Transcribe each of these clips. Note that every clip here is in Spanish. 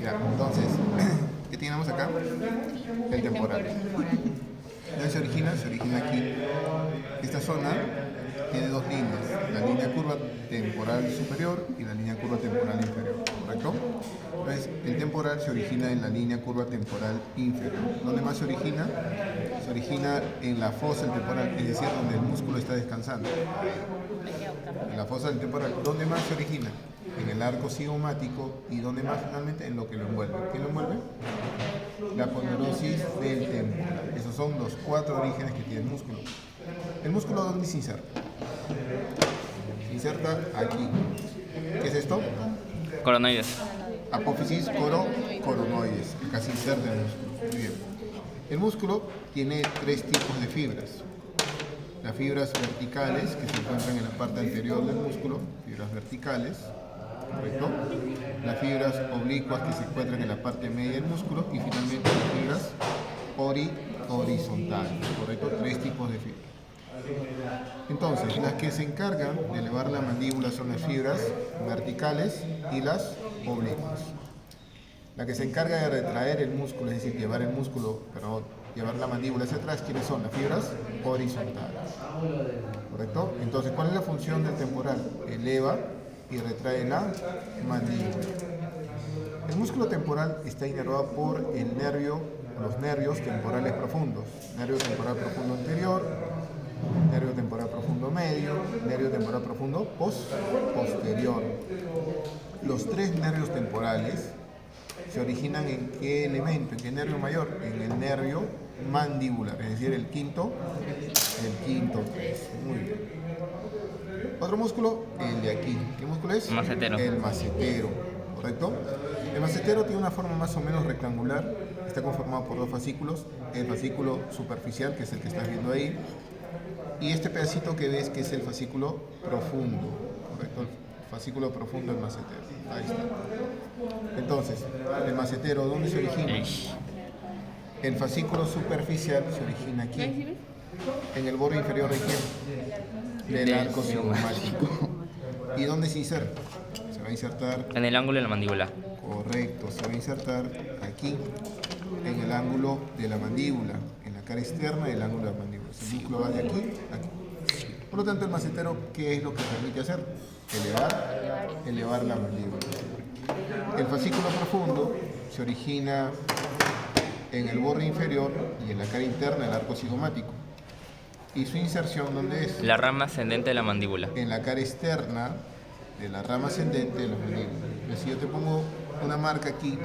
Ya, entonces, ¿qué tenemos acá? El temporal. ¿Dónde se origina? Se origina aquí. Esta zona tiene dos líneas, la línea curva temporal superior y la línea curva temporal inferior, ¿correcto? Entonces, el temporal se origina en la línea curva temporal inferior. ¿Dónde más se origina? Se origina en la fosa del temporal, es decir, donde el músculo está descansando. En la fosa del temporal. ¿Dónde más se origina? En el arco cigomático. ¿Y dónde más finalmente? En lo que lo envuelve. ¿Qué lo envuelve? La aponeurosis del temporal. Esos son los 4 orígenes que tiene el músculo. ¿El músculo dónde se inserta? Se inserta aquí. ¿Qué es esto? Coronoides. Apófisis coronoides. Acá se inserta el músculo. Muy bien. El músculo tiene 3 tipos de fibras. Las fibras verticales, que se encuentran en la parte anterior del músculo, fibras verticales, ¿correcto? Las fibras oblicuas, que se encuentran en la parte media del músculo, y finalmente las fibras horizontales, ¿correcto? 3 tipos de fibras. Entonces, las que se encargan de elevar la mandíbula son las fibras verticales y las oblicuas. La que se encarga de retraer el músculo, es decir, llevar el músculo, llevar la mandíbula hacia atrás, ¿quiénes son? Las fibras horizontales. ¿Correcto? Entonces, ¿cuál es la función del temporal? Eleva y retrae la mandíbula. El músculo temporal está inervado por los nervios temporales profundos. Nervio temporal profundo anterior, nervio temporal profundo medio, nervio temporal profundo posterior. Los 3 nervios temporales se originan ¿en qué elemento? ¿En qué nervio mayor? En el nervio mandibular, es decir, el quinto 3. Muy bien. Otro músculo, el de aquí. ¿Qué músculo es? Macetero. El macetero, ¿correcto? El macetero tiene una forma más o menos rectangular, está conformado por 2 fascículos, el fascículo superficial, que es el que estás viendo ahí, y este pedacito que ves que es el fascículo profundo, ¿correcto? El fascículo profundo del macetero. Ahí está. Entonces, el macetero, ¿dónde se origina? El fascículo superficial se origina aquí, en el borde inferior de quién? Del arco cigomático. ¿Y dónde se inserta? Se va a insertar... En el ángulo de la mandíbula. Correcto, se va a insertar aquí, en el ángulo de la mandíbula, en la cara externa del ángulo de la mandíbula. El músculo va de aquí a aquí. Por lo tanto, el macetero, ¿qué es lo que permite hacer? Elevar la mandíbula. El fascículo profundo se origina en el borde inferior y en la cara interna del arco cigomático. ¿Y su inserción dónde es? La rama ascendente de la mandíbula. En la cara externa de la rama ascendente de la mandíbula. Si yo te pongo una marca aquí,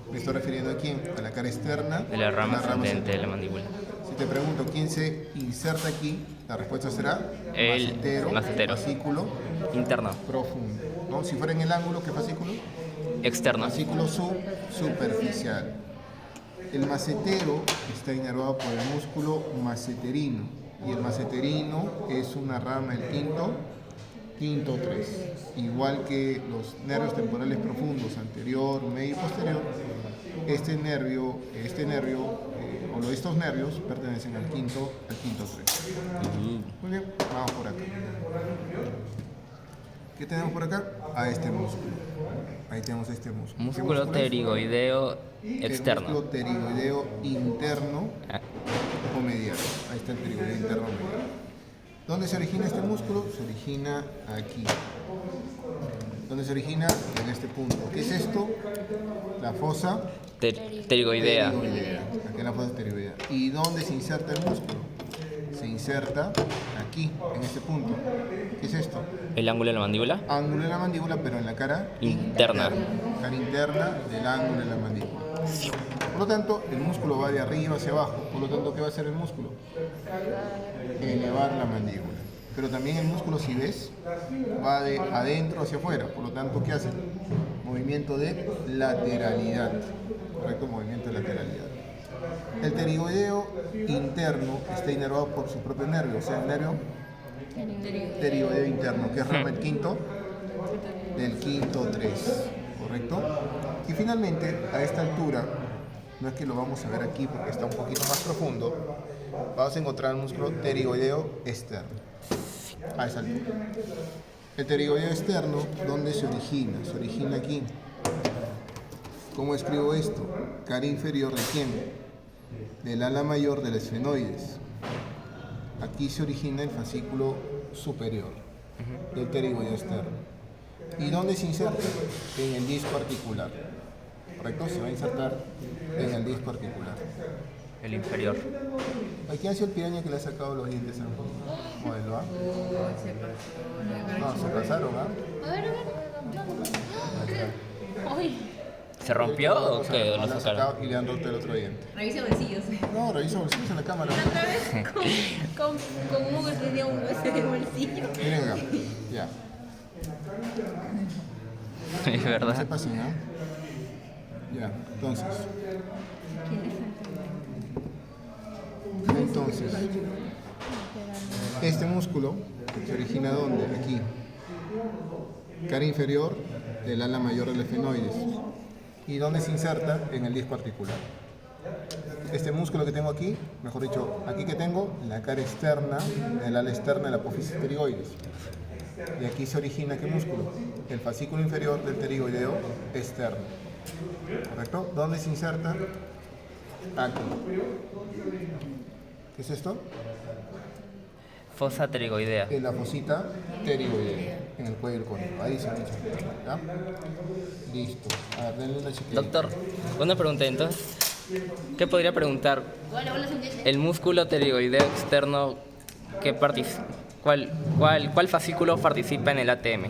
me estoy refiriendo a quién? A la cara externa De la rama ascendente de la mandíbula. Si te pregunto quién se inserta aquí, la respuesta será El macetero. Fascículo Interno. profundo. ¿No? Si fuera en el ángulo, ¿qué fascículo? Externo. Fascículo superficial. El macetero está inervado por el músculo maceterino, y el maceterino es una rama del quinto 3. Igual que los nervios temporales profundos anterior, medio y posterior, estos nervios pertenecen al quinto 3. Muy bien, vamos por acá. ¿Qué tenemos por acá? A este músculo. Ahí tenemos este músculo. Músculo pterigoideo externo. El músculo pterigoideo interno o medial. Ahí está el pterigoideo interno o medial. ¿Dónde se origina este músculo? Se origina aquí. ¿Dónde se origina? En este punto. ¿Qué es esto? La fosa Pterigoidea. Aquí en la fosa pterigoidea. ¿Y dónde se inserta el músculo? Se inserta aquí, en este punto. ¿Qué es esto? El ángulo de la mandíbula. Ángulo de la mandíbula, pero en la cara Interna. Cara interna del ángulo de la mandíbula. Por lo tanto, el músculo va de arriba hacia abajo. Por lo tanto, ¿qué va a hacer el músculo? Elevar la mandíbula. Pero también el músculo, si ves, va de adentro hacia afuera. Por lo tanto, ¿qué hace? Movimiento de lateralidad. Correcto, movimiento de lateralidad. El pterigoideo interno está inervado por su propio nervio, o sea, el nervio pterigoideo interno, que es rama del quinto 3, ¿correcto? Y finalmente, a esta altura, no es que lo vamos a ver aquí porque está un poquito más profundo, vamos a encontrar el músculo pterigoideo externo, a esa altura. El pterigoideo externo, ¿dónde se origina? Se origina aquí, ¿Cómo escribo esto? Cara inferior de quién? Del ala mayor del esfenoides. Aquí se origina el fascículo superior del pterigoideo externo. ¿Y dónde se inserta? En el disco articular. ¿Correcto? Se va a insertar en el disco articular. El inferior. Aquí ha sido el piraña que le ha sacado los dientes al modelo A. No, se pasaron, ¿ah? A ver. Uy. ¿Se rompió o qué? Le ¿Lo han sacaron? sacado y le han roto el otro diente. Revisa bolsillos. No, revisa bolsillos en la cámara. Otra vez con Hugo tenía un hueso de bolsillo. Miren acá. Ya. Es No se verdad. pasen, ¿ah? Ya, entonces. Este músculo se origina ¿dónde? Aquí. Cara inferior del ala mayor del esfenoides. ¿Y dónde se inserta? En el disco articular. Este músculo que tengo aquí, mejor dicho, aquí que tengo, la cara externa, el ala externa de la apófisis pterigoides. Y aquí se origina ¿qué músculo? El fascículo inferior del pterigoideo externo. ¿Correcto? ¿Dónde se inserta? Aquí. ¿Qué es esto? Fosa pterigoidea. En la fosita pterigoidea, en el cuello del cónico. Ahí se inicia. ¿Ya? Listo. A ver, denle una chiquita. Doctor, una pregunta entonces. ¿Qué podría preguntar? Hola, El músculo pterigoideo externo, ¿cuál fascículo participa en el ATM?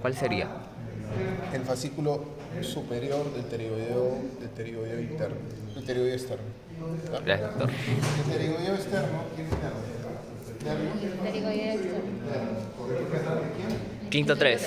¿Cuál sería? El fascículo superior del pterigoideo interno, del pterigoideo externo. ¿Ya? Gracias, doctor. El pterigoideo externo, ¿quién es nervio? ¿Nervio? Pterigoideo externo. Nervio. ¿Correcto? ¿Quién? Quinto 3.